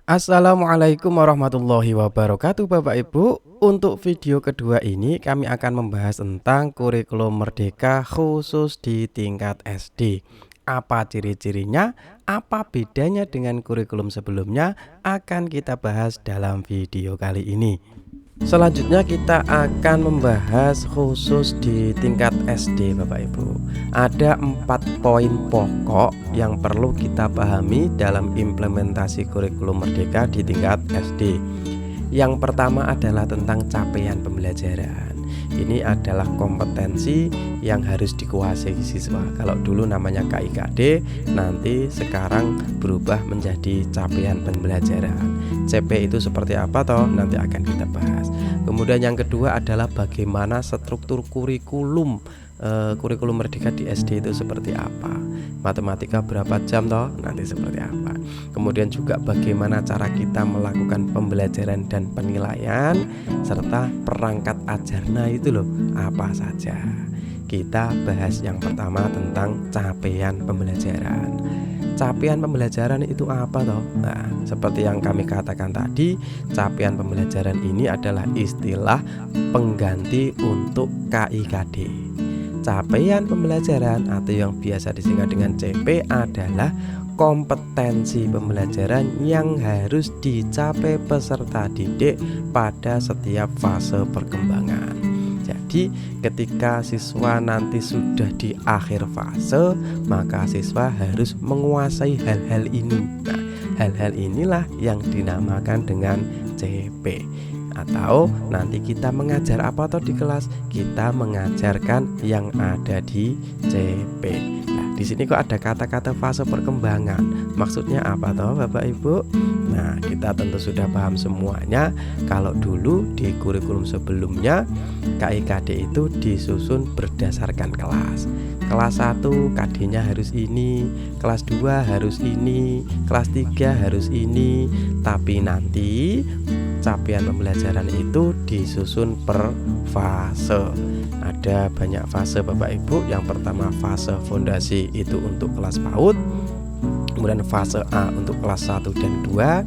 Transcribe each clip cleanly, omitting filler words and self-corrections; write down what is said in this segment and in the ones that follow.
Assalamualaikum warahmatullahi wabarakatuh Bapak Ibu. Untuk video kedua ini kami akan membahas tentang kurikulum merdeka khusus di tingkat SD. Apa ciri-cirinya? Apa bedanya dengan kurikulum sebelumnya? Akan kita bahas dalam video kali ini. Selanjutnya kita akan membahas khusus di tingkat SD Bapak Ibu. Ada 4 poin pokok yang perlu kita pahami dalam implementasi kurikulum merdeka di tingkat SD. Yang pertama adalah tentang capaian pembelajaran. Ini adalah kompetensi yang harus dikuasai siswa. Kalau dulu namanya KIKD, nanti sekarang berubah menjadi capaian pembelajaran. CP itu seperti apa toh? Nanti akan kita bahas. Kemudian yang kedua adalah bagaimana struktur kurikulum kurikulum merdeka di SD itu seperti apa. Matematika berapa jam toh? Nanti seperti apa. Kemudian juga bagaimana cara kita melakukan pembelajaran dan penilaian, serta perangkat ajarna itu loh apa saja. Kita bahas yang pertama tentang capaian pembelajaran. Capaian pembelajaran itu apa toh? Nah, seperti yang kami katakan tadi, capaian pembelajaran ini adalah istilah pengganti untuk KIKD. Capaian pembelajaran atau yang biasa disingkat dengan CP adalah kompetensi pembelajaran yang harus dicapai peserta didik pada setiap fase perkembangan. Jadi ketika siswa nanti sudah di akhir fase, maka siswa harus menguasai hal-hal ini. Nah, hal-hal inilah yang dinamakan dengan CP. Atau nanti kita mengajar apa toh di kelas? Kita mengajarkan yang ada di CP. Nah, di sini kok ada kata-kata fase perkembangan. Maksudnya apa toh Bapak Ibu? Nah, kita tentu sudah paham semuanya. Kalau dulu di kurikulum sebelumnya KIKD itu disusun berdasarkan kelas. Kelas 1 KD-nya harus ini, kelas 2 harus ini, kelas 3 harus ini. Tapi nanti capaian pembelajaran itu disusun per fase. Ada banyak fase Bapak Ibu. Yang pertama fase fondasi itu untuk kelas PAUD. Kemudian fase A untuk kelas 1 dan 2,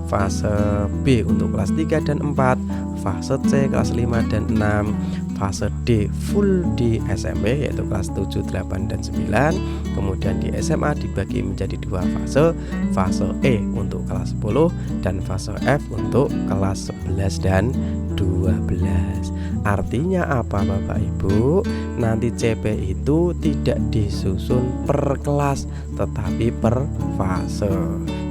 fase B untuk kelas 3 dan 4, fase C kelas 5 dan 6, fase D full di SMP yaitu kelas 7, 8 dan 9. Kemudian di SMA dibagi menjadi 2 fase, fase E untuk kelas 10 dan fase F untuk kelas 11 dan 12. Artinya apa Bapak Ibu? Nanti CP itu tidak disusun per kelas tetapi per fase.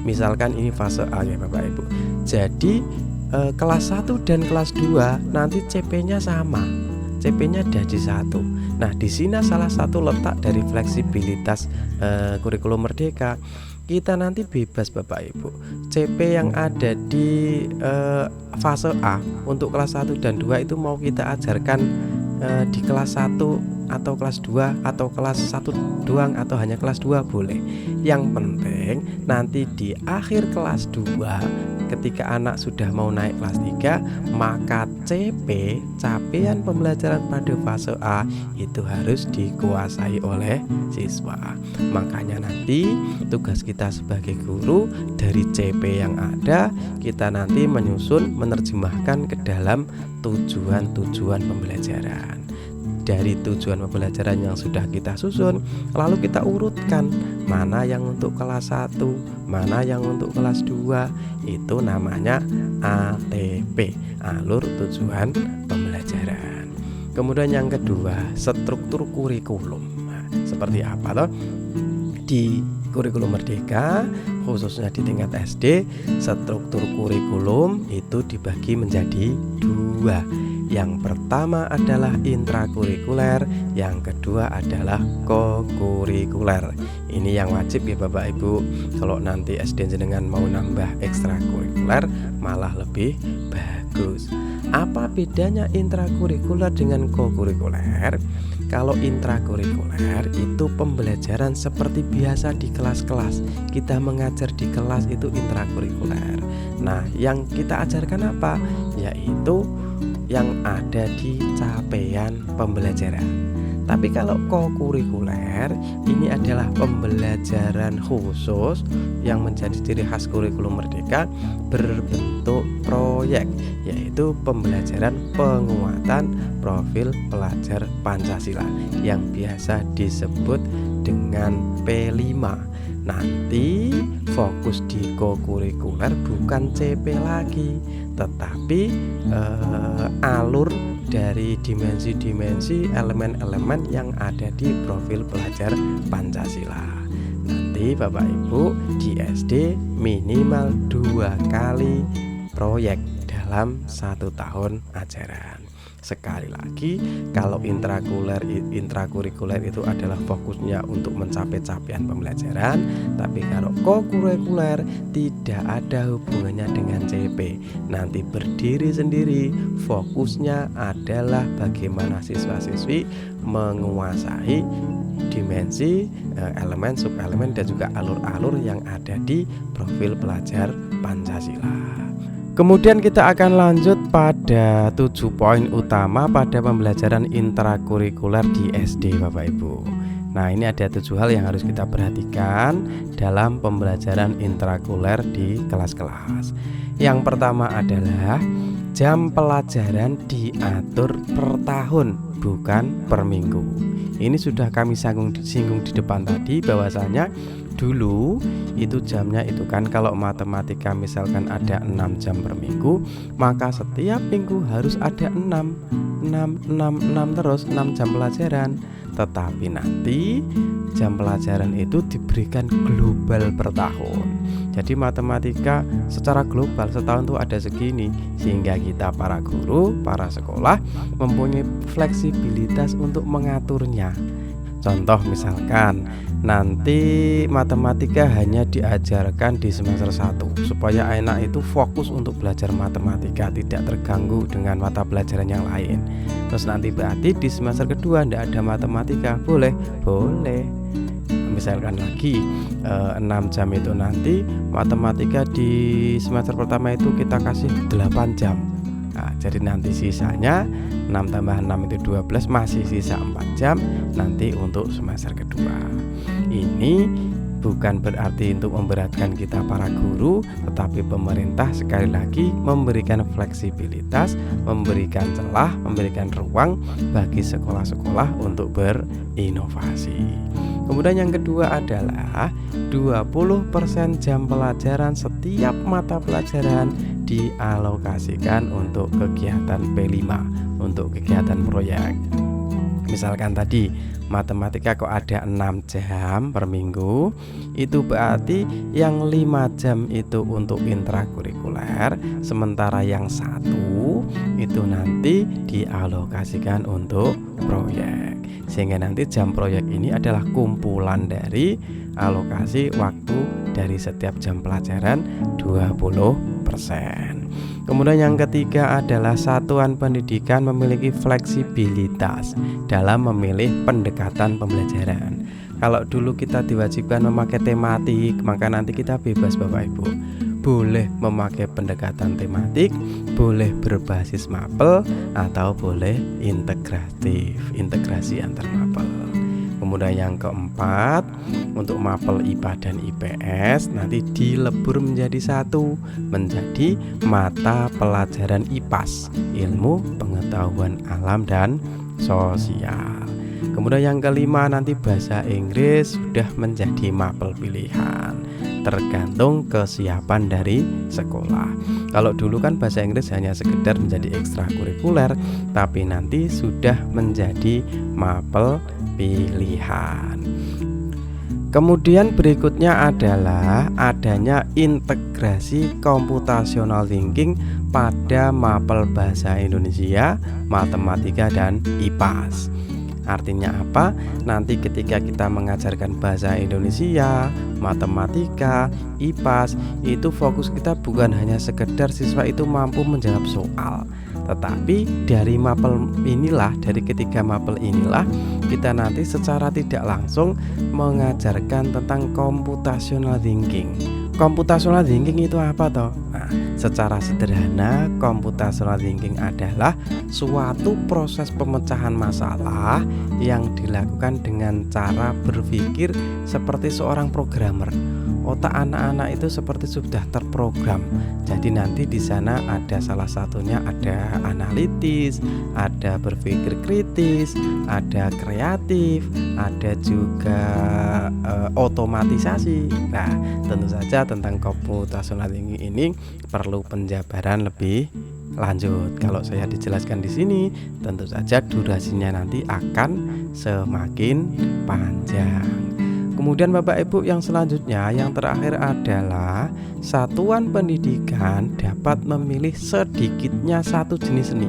Misalkan ini fase A ya Bapak Ibu. Jadi kelas 1 dan kelas 2 nanti CP-nya sama. CP-nya jadi 1. Nah, di sini salah satu letak dari fleksibilitas kurikulum merdeka. Kita nanti bebas Bapak Ibu. CP yang ada di fase A untuk kelas 1 dan 2 itu mau kita ajarkan di kelas 1 atau kelas 2 atau kelas 1 doang atau hanya kelas 2 boleh. Yang penting nanti di akhir kelas 2 ketika anak sudah mau naik kelas 3, maka CP, capaian pembelajaran pada fase A itu harus dikuasai oleh siswa. Makanya nanti tugas kita sebagai guru dari CP yang ada, kita nanti menyusun, menerjemahkan ke dalam tujuan-tujuan pembelajaran. Dari tujuan pembelajaran yang sudah kita susun, lalu kita urutkan mana yang untuk kelas 1, mana yang untuk kelas 2. Itu namanya ATP, alur tujuan pembelajaran. Kemudian yang kedua, struktur kurikulum. Nah, seperti apa toh? Di kurikulum merdeka khususnya di tingkat SD, struktur kurikulum itu dibagi menjadi 2. Yang pertama adalah intrakurikuler, yang kedua adalah kokurikuler. Ini yang wajib ya Bapak Ibu. Kalau nanti SD jenengan mau nambah ekstrakurikuler malah lebih bagus. Apa bedanya intrakurikuler dengan kokurikuler? Kalau intrakurikuler itu pembelajaran seperti biasa di kelas-kelas. Kita mengajar di kelas itu intrakurikuler. Nah, yang kita ajarkan apa? Yaitu yang ada di capaian pembelajaran. Tapi kalau kokurikuler ini adalah pembelajaran khusus yang menjadi ciri khas kurikulum Merdeka berbentuk proyek, yaitu pembelajaran penguatan profil pelajar Pancasila yang biasa disebut dengan P5. Nanti fokus di kokurikuler bukan CP lagi, tetapi alur dari dimensi-dimensi elemen-elemen yang ada di profil pelajar Pancasila. Nanti Bapak Ibu di SD minimal 2 kali proyek dalam 1 tahun ajaran. Sekali lagi, kalau intrakurikuler itu adalah fokusnya untuk mencapai capaian pembelajaran, tapi kalau kokurikuler tidak ada hubungannya dengan CP. Nanti berdiri sendiri, fokusnya adalah bagaimana siswa-siswi menguasai dimensi, elemen, subelemen, dan juga alur-alur yang ada di profil pelajar Pancasila. Kemudian kita akan lanjut pada 7 poin utama pada pembelajaran intrakurikuler di SD, Bapak Ibu. Nah, ini ada 7 hal yang harus kita perhatikan dalam pembelajaran intrakurikuler di kelas-kelas. Yang pertama adalah jam pelajaran diatur per tahun, bukan per minggu. Ini sudah kami singgung di depan tadi, bahwasanya dulu itu jamnya itu kan kalau matematika misalkan ada 6 jam per minggu, maka setiap minggu harus ada 6 terus 6 jam pelajaran. Tetapi nanti jam pelajaran itu diberikan global per tahun. Jadi matematika secara global setahun tuh ada segini, sehingga kita para guru, para sekolah mempunyai fleksibilitas untuk mengaturnya. Contoh misalkan nanti matematika hanya diajarkan di semester 1 supaya anak itu fokus untuk belajar matematika, tidak terganggu dengan mata pelajaran yang lain. Terus nanti berarti di semester kedua tidak ada matematika, boleh. Misalkan lagi 6 jam itu nanti matematika di semester pertama itu kita kasih 8 jam. Nah, jadi nanti sisanya 6 tambah 6 itu 12, masih sisa 4 jam nanti untuk semester kedua. Ini bukan berarti untuk memberatkan kita para guru, tetapi pemerintah sekali lagi memberikan fleksibilitas, memberikan celah, memberikan ruang bagi sekolah-sekolah untuk berinovasi. Kemudian yang kedua adalah 20% jam pelajaran setiap mata pelajaran dialokasikan untuk kegiatan P5, untuk kegiatan proyek. Misalkan tadi matematika kok ada 6 jam per minggu, itu berarti yang 5 jam itu untuk intrakurikuler, sementara yang 1 itu nanti dialokasikan untuk proyek. Sehingga nanti jam proyek ini adalah kumpulan dari alokasi waktu dari setiap jam pelajaran 20%. Kemudian yang ketiga adalah satuan pendidikan memiliki fleksibilitas dalam memilih pendekatan pembelajaran. Kalau dulu kita diwajibkan memakai tematik, maka nanti kita bebas Bapak Ibu. Boleh memakai pendekatan tematik, boleh berbasis mapel, atau boleh integrasi antar mapel. Kemudian yang keempat, untuk mapel IPA dan IPS nanti dilebur menjadi satu, menjadi mata pelajaran IPAS, ilmu pengetahuan alam dan sosial. Kemudian yang kelima, nanti bahasa Inggris sudah menjadi mapel pilihan, tergantung kesiapan dari sekolah. Kalau dulu kan bahasa Inggris hanya sekedar menjadi ekstrakurikuler, tapi nanti sudah menjadi mapel pilihan. Kemudian berikutnya adalah adanya integrasi computational thinking pada mapel bahasa Indonesia, matematika, dan IPAS. Artinya apa? Nanti ketika kita mengajarkan bahasa Indonesia, matematika, IPAS, itu fokus kita bukan hanya sekedar siswa itu mampu menjawab soal, tetapi dari mapel inilah, dari ketiga mapel inilah kita nanti secara tidak langsung mengajarkan tentang computational thinking. Computational thinking itu apa toh? Nah, secara sederhana computational thinking adalah suatu proses pemecahan masalah yang dilakukan dengan cara berpikir seperti seorang programmer. Otak anak-anak itu seperti sudah terprogram. Jadi nanti di sana ada salah satunya ada analitis, ada berpikir kritis, ada kreatif, ada juga otomatisasi. Nah, tentu saja tentang computational thinking ini perlu penjabaran lebih lanjut. Kalau saya dijelaskan di sini, tentu saja durasinya nanti akan semakin panjang. Kemudian Bapak Ibu, yang selanjutnya yang terakhir adalah satuan pendidikan dapat memilih sedikitnya satu jenis seni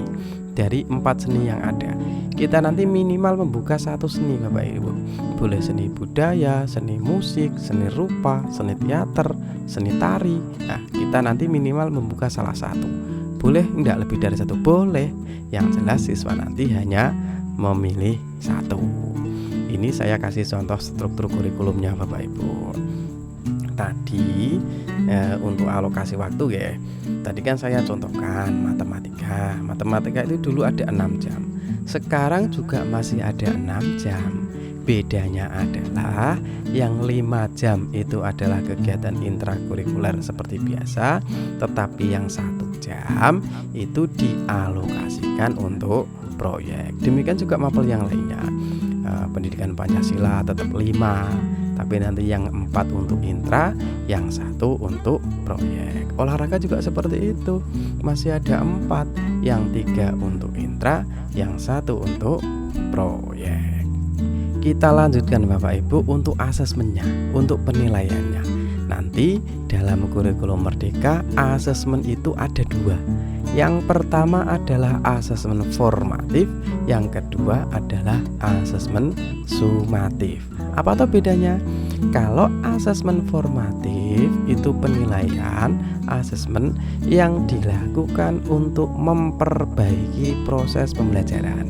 dari 4 seni yang ada. Kita nanti minimal membuka satu seni Bapak Ibu. Boleh seni budaya, seni musik, seni rupa, seni teater, seni tari. Nah, kita nanti minimal membuka salah satu. Boleh enggak lebih dari satu? Boleh. Yang jelas siswa nanti hanya memilih satu. Ini saya kasih contoh struktur kurikulumnya Bapak Ibu. Tadi untuk alokasi waktu ya. Tadi kan saya contohkan matematika. Matematika itu dulu ada 6 jam. Sekarang juga masih ada 6 jam. Bedanya adalah yang 5 jam itu adalah kegiatan intrakurikuler seperti biasa, tetapi yang 1 jam itu dialokasikan untuk proyek. Demikian juga mapel yang lainnya. Pendidikan Pancasila tetap 5, tapi nanti yang 4 untuk intra, yang 1 untuk proyek. Olahraga juga seperti itu, masih ada 4, yang 3 untuk intra, yang 1 untuk proyek. Kita lanjutkan Bapak Ibu untuk asesmennya, untuk penilaiannya. Nanti dalam kurikulum Merdeka asesmen itu ada 2. Yang pertama adalah asesmen formatif, yang kedua adalah asesmen sumatif. Apa tuh bedanya? Kalau asesmen formatif itu penilaian asesmen yang dilakukan untuk memperbaiki proses pembelajaran.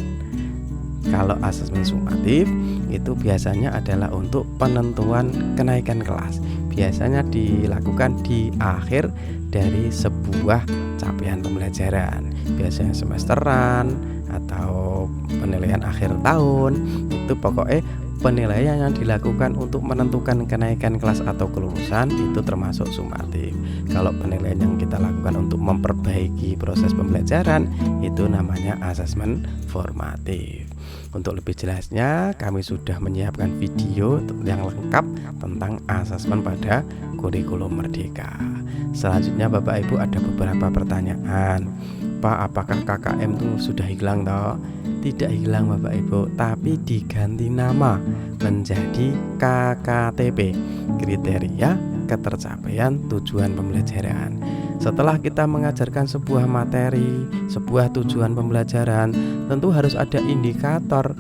Kalau asesmen sumatif itu biasanya adalah untuk penentuan kenaikan kelas. Biasanya dilakukan di akhir dari sebuah capaian pembelajaran. Biasanya semesteran atau penilaian akhir tahun. Itu pokoknya penilaian yang dilakukan untuk menentukan kenaikan kelas atau kelulusan itu termasuk sumatif. Kalau penilaian yang kita lakukan untuk memperbaiki proses pembelajaran itu namanya asesmen formatif. Untuk lebih jelasnya kami sudah menyiapkan video yang lengkap tentang asesmen pada kurikulum Merdeka. Selanjutnya Bapak Ibu ada beberapa pertanyaan. Pak, apakah KKM itu sudah hilang toh? Tidak hilang Bapak Ibu, tapi diganti nama menjadi KKTP, kriteria ketercapaian tujuan pembelajaran. Setelah kita mengajarkan sebuah materi, sebuah tujuan pembelajaran, tentu harus ada indikator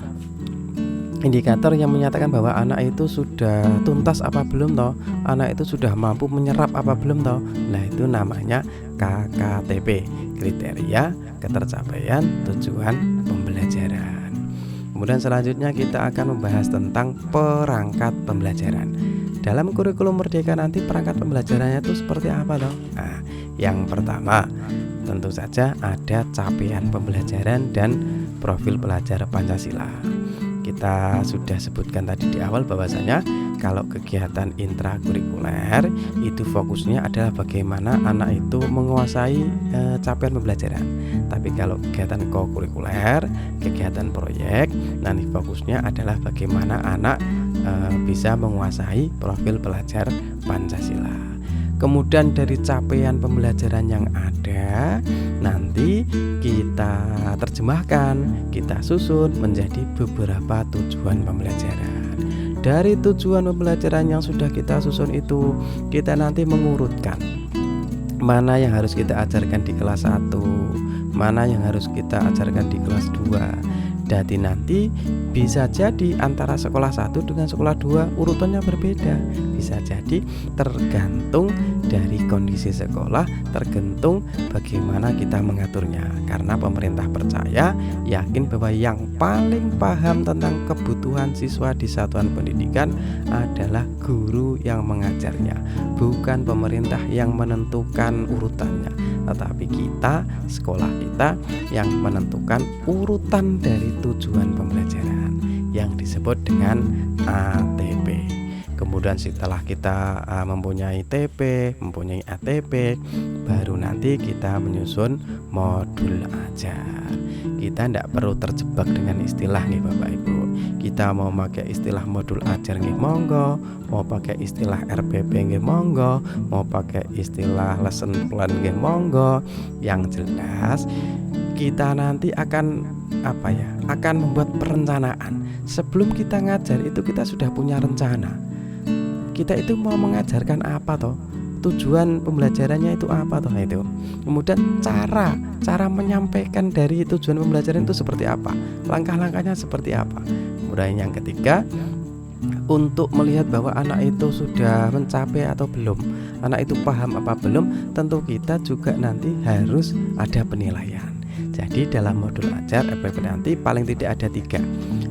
yang menyatakan bahwa anak itu sudah tuntas apa belum toh, anak itu sudah mampu menyerap apa belum toh. Nah, itu namanya KKTP, kriteria ketercapaian tujuan pembelajaran. Kemudian selanjutnya kita akan membahas tentang perangkat pembelajaran. Dalam kurikulum Merdeka nanti perangkat pembelajarannya itu seperti apa toh? Nah, yang pertama tentu saja ada capaian pembelajaran dan profil pelajar Pancasila. Kita sudah sebutkan tadi di awal bahwasanya kalau kegiatan intrakurikuler itu fokusnya adalah bagaimana anak itu menguasai capaian pembelajaran. Tapi kalau kegiatan kokurikuler, kegiatan proyek, nanti fokusnya adalah bagaimana anak bisa menguasai profil pelajar Pancasila. Kemudian dari capaian pembelajaran yang ada nanti kita terjemahkan, kita susun menjadi beberapa tujuan pembelajaran. Dari tujuan pembelajaran yang sudah kita susun itu, kita nanti mengurutkan mana yang harus kita ajarkan di kelas 1, mana yang harus kita ajarkan di kelas 2. Jadi nanti bisa jadi antara sekolah 1 dengan sekolah 2 urutannya berbeda. Bisa jadi tergantung dari kondisi sekolah tergantung bagaimana kita mengaturnya. Karena pemerintah percaya, yakin bahwa yang paling paham tentang kebutuhan siswa di satuan pendidikan adalah guru yang mengajarnya, bukan pemerintah yang menentukan urutannya, tetapi kita, sekolah kita yang menentukan urutan dari tujuan pembelajaran yang disebut dengan ATP. Kemudian setelah kita mempunyai TP, mempunyai ATP, baru nanti kita menyusun modul ajar. Kita tidak perlu terjebak dengan istilah nih Bapak Ibu. Kita mau pakai istilah modul ajar nggih monggo, mau pakai istilah RPP nggih monggo, mau pakai istilah lesson plan nggih monggo. Yang jelas kita nanti akan akan membuat perencanaan. Sebelum kita ngajar itu kita sudah punya rencana. Kita itu mau mengajarkan apa toh? Tujuan pembelajarannya itu apa toh itu? Kemudian cara menyampaikan dari tujuan pembelajaran itu seperti apa? Langkah-langkahnya seperti apa? Kemudian yang ketiga, untuk melihat bahwa anak itu sudah mencapai atau belum, anak itu paham apa belum, tentu kita juga nanti harus ada penilaian. Jadi dalam modul ajar FPP nanti paling tidak ada 3.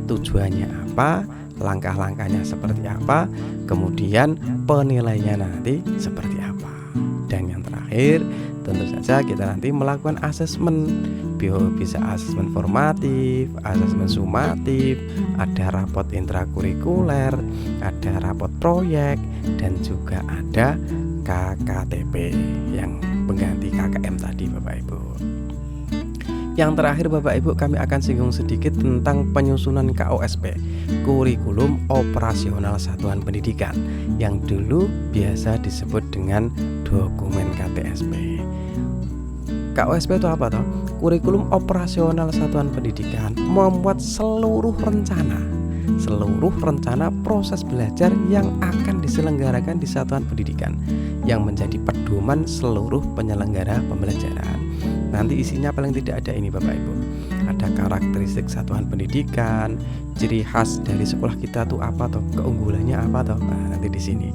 Tujuannya apa, langkah-langkahnya seperti apa, kemudian penilaiannya nanti seperti apa. Dan yang terakhir, tentu saja kita nanti melakukan asesmen. Bisa asesmen formatif, asesmen sumatif, ada rapot intrakurikuler, ada rapot proyek, dan juga ada KKTP yang pengganti KKM tadi Bapak Ibu. Yang terakhir Bapak Ibu, kami akan singgung sedikit tentang penyusunan KOSP, Kurikulum Operasional Satuan Pendidikan, yang dulu biasa disebut dengan dokumen KTSP. KOSP itu apa toh? Kurikulum Operasional Satuan Pendidikan membuat seluruh rencana proses belajar yang akan diselenggarakan di satuan pendidikan, yang menjadi pedoman seluruh penyelenggara pembelajaran. Nanti isinya paling tidak ada ini Bapak Ibu. Ada karakteristik satuan pendidikan, ciri khas dari sekolah kita tuh apa toh, keunggulannya apa toh. Nah, nanti di sini.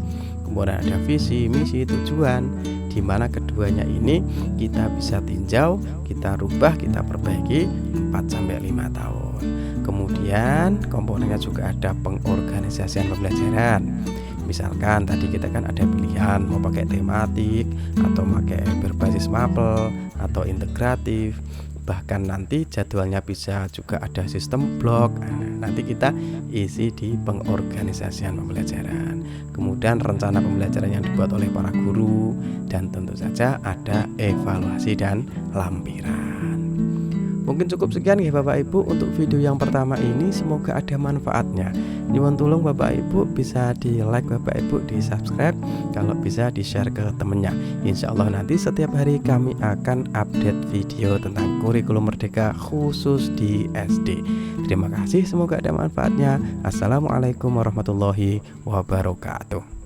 Kemudian ada visi, misi, tujuan, di mana keduanya ini kita bisa tinjau, kita rubah, kita perbaiki 4-5 tahun. Kemudian komponennya juga ada pengorganisasian pembelajaran. Misalkan tadi kita kan ada pilihan mau pakai tematik atau pakai berbasis mapel atau integratif. Bahkan nanti jadwalnya bisa juga ada sistem blok. Nanti kita isi di pengorganisasian pembelajaran. Kemudian rencana pembelajaran yang dibuat oleh para guru, dan tentu saja ada evaluasi dan lampiran. Mungkin cukup sekian ya Bapak Ibu untuk video yang pertama ini, semoga ada manfaatnya. Nyuwun tulung Bapak Ibu bisa di like, Bapak Ibu di subscribe, kalau bisa di share ke temennya. Insya Allah nanti setiap hari kami akan update video tentang kurikulum merdeka khusus di SD. Terima kasih, semoga ada manfaatnya. Assalamualaikum warahmatullahi wabarakatuh.